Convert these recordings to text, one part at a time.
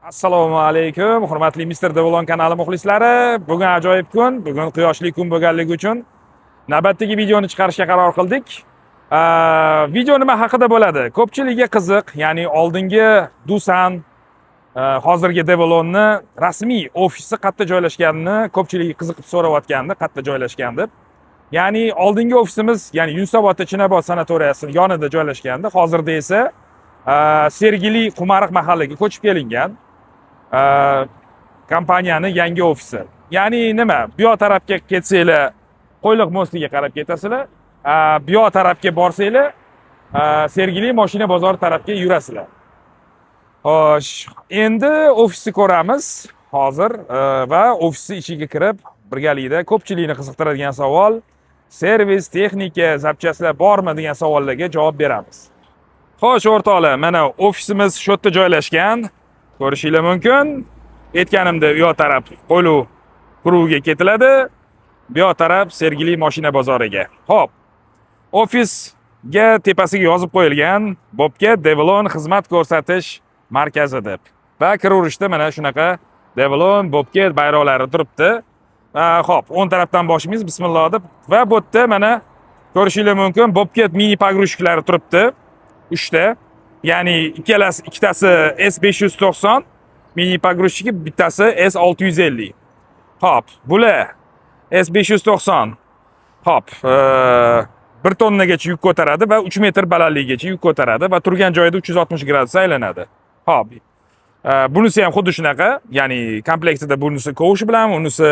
Assalomu alaykum, hurmatli Mr. Devlon kanali muxlislari. Bugun ajoyib kun, bugun quyoshli kun bo'lganligi uchun navbatdagi videoni chiqarishga qaror qildik. Video nima haqida bo'ladi? Ko'pchilikga qiziq, ya'ni oldingi Dusan, hozirgi Devlonni rasmiy ofisi qayerda joylashganini ko'pchilik qiziqib so'rayotgandi, qayerda joylashgan deb. Ya'ni oldingi ofisimiz, ya'ni Yunusobod Chinobod sanatoriyasi yonida joylashgandi. Hozirda esa Sergeli Qumariq mahallaga ko'chib kelingan. Kompaniyani yangi ofisi. Ya'ni nima? Bu yoq tarafga ketsanglar, Qo'yliq mostiga qarab ketasizlar. Bu yoq tarafga borsanglar, Sergeli mashina bozori tarafga yurasizlar. Xo'sh, endi ofisni ko'ramiz hozir va ofisni ichiga kirib, birgalikda ko'pchilikni qiziqtiradigan savol, servis, texnika, zapchastlar bormi degan savollarga javob beramiz. Xo'sh, o'rtoqlar, mana ofisimiz shu yerda joylashgan. Ko'rishingiz mumkin. Aytganimda, bu yoq taraf Qo'yliq krugiga ketiladi. Bu yoq taraf Sergeli mashina bozoriga. Xo'p. Ofisga tepasiga yozib qo'yilgan Bobcat Devlon xizmat ko'rsatish markazi deb. Va kiraverishda mana shunaqa Devlon, Bobcat bayroqlari turibdi. Xo'p, o'ng tarafdan boshlaymiz. Bismillah deb. Va bu yerda mana ko'rishingiz mumkin Bobcat mini pogrushkalari turibdi. 3 ta. Ya'ni ikkitasi S590 mini pogrushki, bittasi S650. Xo'p, bular S590. Xo'p, 1 tonnagacha yuk ko'taradi va 3 metr balandligigacha yuk ko'taradi va turgan joyida 360 gradus aylanadi. Xo'p. Bunisi ham xuddi shunaqa, ya'ni komplektida bunisi kovush bilan, unisi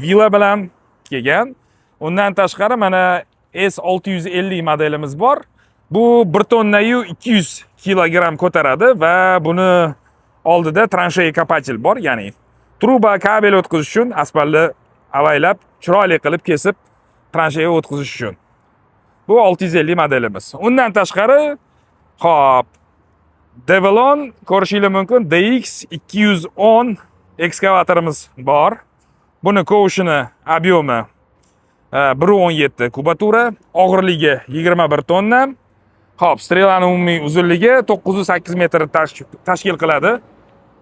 villa bilan kelgan. Undan tashqari mana S650 modelimiz bor. Bu 1 tonnayu 200 kilogramm ko'taradi va buni oldida transheya kapatel bor, ya'ni truba kabel o'tkazish uchun asfaltni avaylab, chiroyli qilib kesib transheya o'tkazish uchun. Bu 650 modelimiz. Undan tashqari, xo'p, Devlon ko'rishingiz mumkin DX210 ekskavatorimiz bor. Buni kovushini obyomi 1.17 kubatura, og'irligi 21 tonna. Xo'p, strelani umumiy uzunligi 908 metr tashkil qiladi.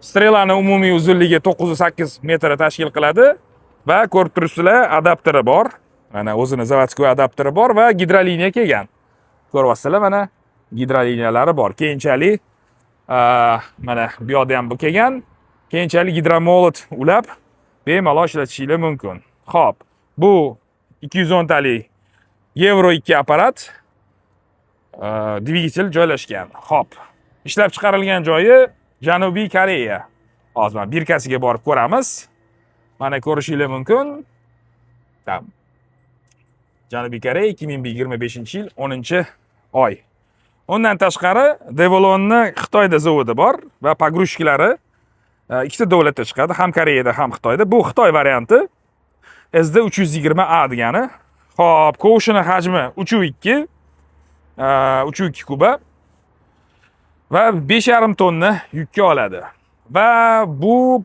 Strelani umumiy uzunligi 908 metr tashkil qiladi va ko'rib turibsizlar, adapteri bor. Mana o'zini zavodskoy adapteri bor va gidroliniya kelgan. Ko'ryapsizlar, mana gidroliniyalari bor. Keyinchalik mana bu yoqda ham bu kelgan. Keyinchalik gidromolot ulab bemalol ishlatishingiz mumkin. Xo'p, bu 210 talik Euro 2 apparat. Dvigatel joylashgan. Xo'p. Ishlab chiqarilgan joyi Janubiy Koreya. Hozir mana birkasiga borib ko'ramiz. Mana ko'rishingiz mumkin. Tam. Janubiy Koreya 2025-yil 10-oy. Undan tashqari Devlonni Xitoyda zavodi bor va pogrushkalari ikkita davlatda chiqadi, ham Koreyada, ham Xitoyda. Bu Xitoy varianti. SD320A degani. Xo'p, kovushini hajmi 3.2 3.2 kuba va 5,5 tonna yukka oladi. Va bu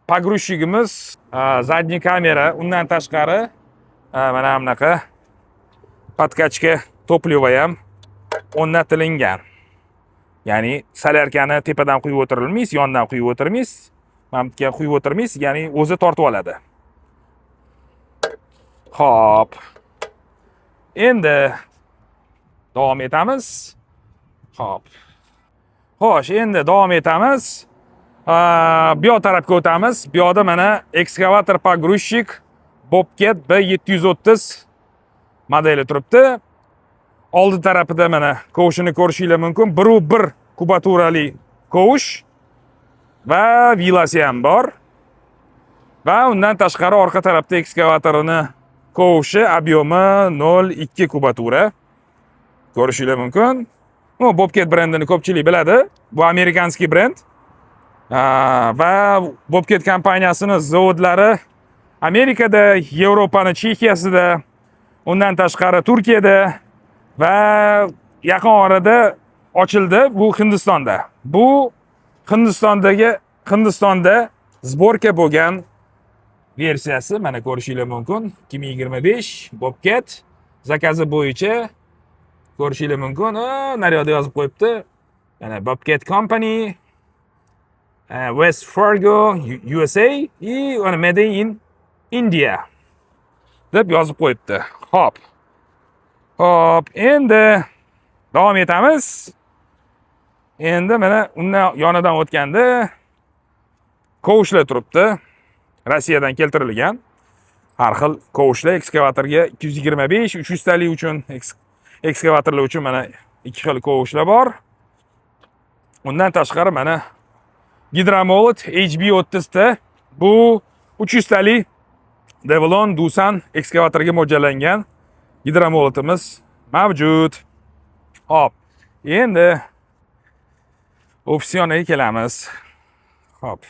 pogrushchigimiz zadniy kamera, undan tashqari mana bunaqa podkachka toplivo ham o'rnatilgan. Ya'ni solyarkani tepadan quyib o'tirilmaysiz, yondan quyib o'tirmaysiz, mana bu yerga quyib o'tirmaysiz, ya'ni o'zi tortib oladi. Xo'p. Endi davom etamiz. Xo'p. Xo'sh, endi davom etamiz. Bu yoq tarafga o'tamiz. Bu yoqda mana ekskavator pogrushchik Bobcat B730 modeli turibdi. Oldi tarafida mana kovushini ko'rishingiz mumkin. 1.1 kubaturali kovush va villasi ham bor. Va undan tashqari orqa tarafda ekskavatorini kovushi obyomi 0.2 kubatura. Ko'rishingiz mumkin. Bu Bobcat brendini ko'pchilik biladi. Bu amerikanskiy brend. Va Bobcat kompaniyasining zavodlari Amerikada, Yevropani Chexiyasida, undan tashqari Turkiyada va yaqin orada ochildi. Bu Hindistonda. Bu Hindistonda zborka bo'lgan versiyasi. Mana ko'rishingiz mumkin. 2025 Bobcat zakazi bo'yicha ko'rishingiz mumkin. Naryoqda yozib qo'yibdi. Yana Bobcat Company West Fargo, USA и made in India deb yozib qo'yibdi. Hop. Hop, endi davom etamiz. Endi mana undan yonidan o'tganda kovushlar turibdi. Rossiyadan keltirilgan. Har xil kovushlar ekskavatorga 225, 300 talik uchun ekskavatorlar uchun mana ikki xil kovushlar bor. Undan tashqari mana Gidromolot HB30 ta bu 300 talik Devlon Doosan ekskavatorga mo'ljallangan gidromolotimiz mavjud. Hop. Endi ofis yoniga kelamiz. Hop.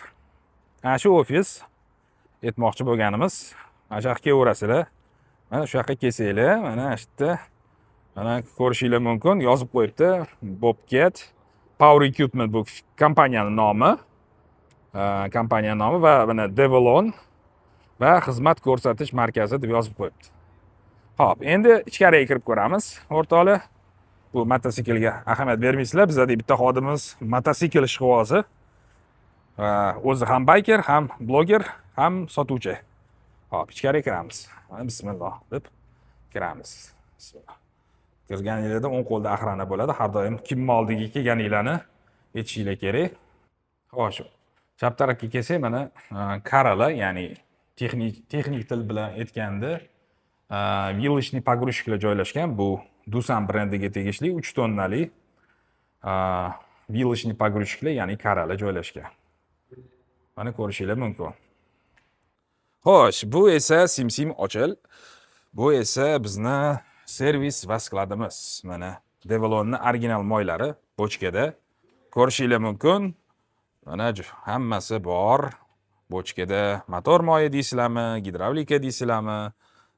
Mana shu ofis etmoqchi bo'lganimiz. Mana shu yoqqa kelaverasizlar. Mana shu yoqqa kelsanglar, mana shu yerda mana ko'rishinglar mumkin, yozib qo'yibdi. Bobcat Power Equipment bu kompaniyaning nomi. Kompaniyaning nomi va mana Devlon va xizmat ko'rsatish markazi deb yozib qo'yibdi. Hop, endi ichkariga kirib ko'ramiz. O'rtoqlar, bu mototsiklga ahamiyat bermaysizlar. Bizda bitta xodimimiz mototsikl ishqibozi. O'zi ham biker, ham bloger, ham sotuvchi. Hop, ichkariga kiramiz. Bismillah deb kiramiz. Bismillah. Kirganingizda o'ng qo'lda axrana bo'ladi. Har doim kimni oldiga kelganinglarni aytishinglar kerak. Xo'sh, chap tarafga kelsak, mana karalar, ya'ni texnik til bilan aytganda Vilishni pogrushklar joylashgan. Bu Doosan brendiga tegishli 3 tonnali Vilishni pogrushklar, ya'ni karalar joylashgan. Mana ko'rishinglar mumkin. Xo'sh, bu esa Simsim Ochil. Bu esa bizni servis va skladimiz. Mana Devlonning original moylari bochkada ko'rishinglar mumkin. Mana hammasi bor. Bochkada motor moyi deysizlarmi, gidravlika deysizlarmi?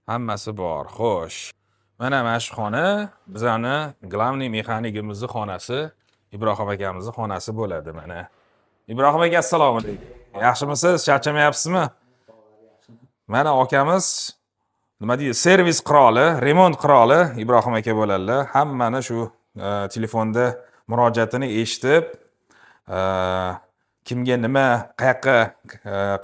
Hammasi bor. Xo'sh. Mana shu xona bizani glavniy mexanikimizning xonasi, Ibrohim akamizning xonasi bo'ladi mana. Ibrohim aka, assalomu alaykum. Yaxshimisiz? Charchamayapsizmi? Mana akamiz nima deydi, servis qiroli, remont qiroli Ibrohim aka bo'ladilar. Hammani shu telefonda murojaatini eshitib, kimga nima, qayerga,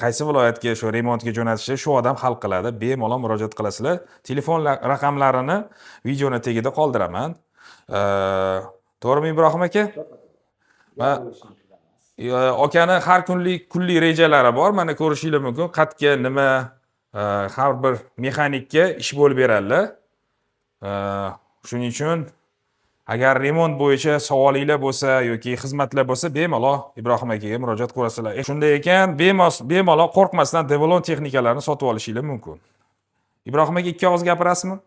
qaysi viloyatga shu remontga jo'natishni shu odam hal qiladi. Bemalol murojaat qilasizlar. Telefon raqamlarini videoni tagida qoldiraman. To'g'rimi Ibrohim aka? Va akani har kunlik rejalari bor. Mana ko'rishinglar mumkin. Qatga nima, har bir mexanikka ish bo'lib beradilar. Shuning uchun agar remont bo'yicha savolinglar bo'lsa yoki xizmatlar bo'lsa, bemalol Ibrohim akaga murojaat qilasizlar. Shunday ekan, bemalol qo'rqmasdan Devlon texnikalarini sotib olishinglar mumkin. Ibrohim aka, ikki og'iz gapirasizmi?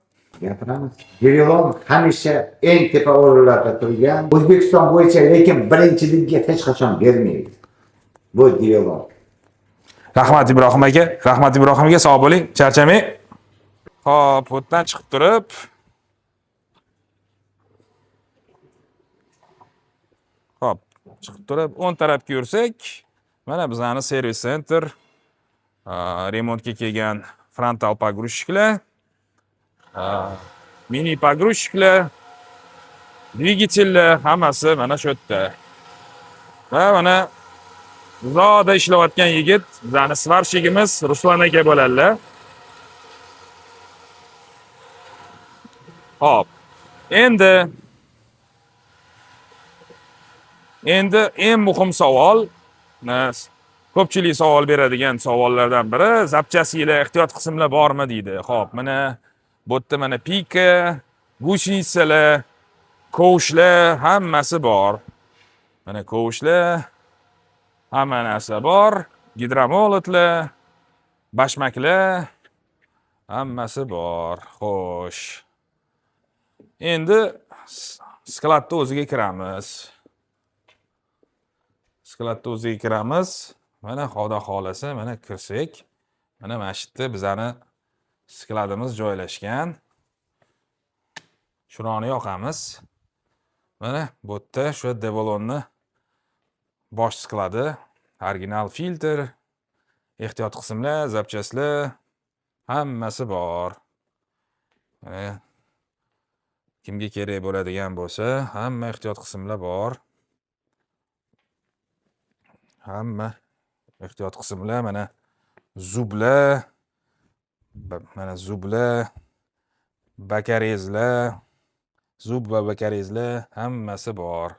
Gapiramiz. Devlon hamisha eng tepa o'rinlarda turgan. O'zbekiston bo'yicha lekin birinchilikka hech qachon bermaydi. Bu Devlon. Rahmat Ibrohim aka. Rahmat Ibrohim aka, sog' bo'ling, charchamang. Xo'p, o'tdan chiqib turib Hop, chiqib turib, o'ng tarafga yursak, mana bizning servis center, remontga kelgan frontal pogrushklar, mini pogrushklar, dvigatellar hammasi mana shu yerda. Va mana uzoqda ishlayotgan yigit, bizning svarshigimiz Ruslan aka bo'ladilar. Hop. Endi eng muhim savol, ko'pchilik savol beradigan savollardan biri, zapchastlar, ehtiyot qismlar bormi deydi. Xo'p, mana bu yerda mana pika, gushnitsalar, kovushlar hammasi bor. Mana kovushlar hamma narsa bor, gidromolotlar, bashmaklar hammasi bor. Xo'sh. Endi skladni o'ziga kiramiz. Skladni o'ziga kiramiz. Mana Xudo xolasa, mana kirsak, mana shu yerda bizani skladimiz joylashgan. Shuroni yoqamiz. Mana bu yerda shu Devlonni bosh skladi, original filtr, ehtiyot qismlar, zapchastlar hammasi bor. Kimga kerak bo'ladigan bo'lsa, hamma ehtiyot qismlar bor. hamma ehtiyot qismlar, mana zublar, mana zublar, bakarezlar, zub va bakarezlar hammasi bor.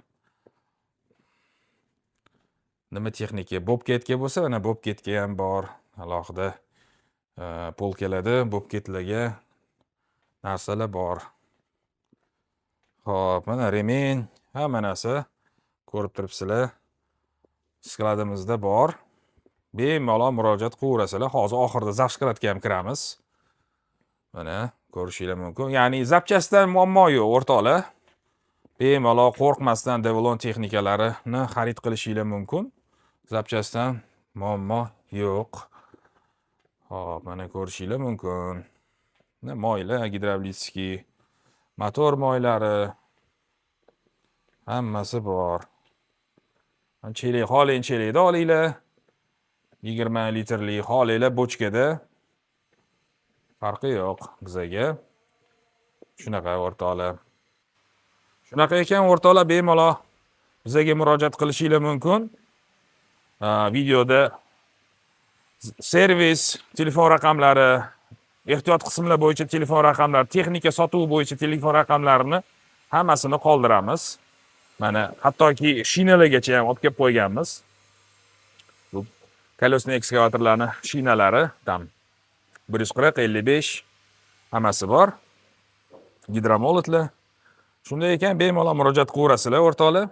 Nima texnika? Bobketga bo'lsa, mana bobketga ham bor. Alohida polkalarda bobketlarga narsalar bor. Xo'p, mana remень, hamma narsa ko'rib turibsizlar. Skladimizda bor. Bemalol murojaat qilaverasizlar. Hozir oxirida zapskladga ham kiramiz. Mana ko'rishingiz mumkin. Ya'ni zapchastdan muammo yo'q, o'rtoqlar. Bemalol qo'rqmasdan Devlon texnikalarini xarid qilishingiz mumkin. Zapchastdan muammo yo'q. Hop, mana ko'rishingiz mumkin. Moylar, gidravlitskiy, motor moylari hammasi bor. Chelik, xoling chelikda olinglar. 20 litrli xolaylar bochkada. Farqi yo'q bizaga. Shunaqa o'rtoqlar. Shunaqa ekan o'rtoqlar, bemalol bizaga murojaat qilishingiz mumkin. Videoda servis telefon raqamlari, ehtiyot qismlar bo'yicha telefon raqamlari, texnika sotuvi bo'yicha telefon raqamlarini hammasini qoldiramiz. Mana hattoki shinalargacha ham olib kelib qo'yganmiz. Bu kolesli ekskavatorlarning shinalari tam 140, 55 hammasi bor. Gidromolotlar. Shunday ekan bemalol murojaat qilaverasizlar o'rtoqlar.